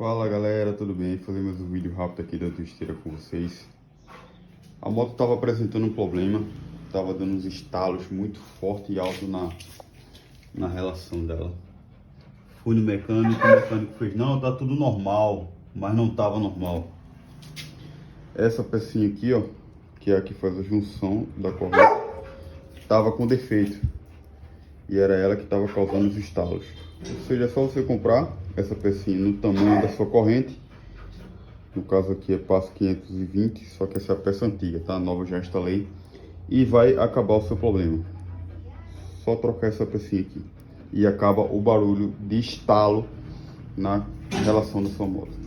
Fala galera, tudo bem? Fazer mais um vídeo rápido aqui da Twisteira com vocês. A moto estava apresentando um problema, estava dando uns estalos muito forte e alto na relação dela. Fui no mecânico, o mecânico fez, não, tá tudo normal, mas não estava normal. Essa pecinha aqui, ó, que é a que faz a junção da corrente, estava com defeito. E era ela que estava causando os estalos. Ou seja, é só você comprar essa pecinha no tamanho da sua corrente. No caso aqui é passo 520, só que essa é a peça antiga, tá? A nova já instalei. E vai acabar o seu problema. Só trocar essa pecinha aqui. E acaba o barulho de estalo na relação da sua moto.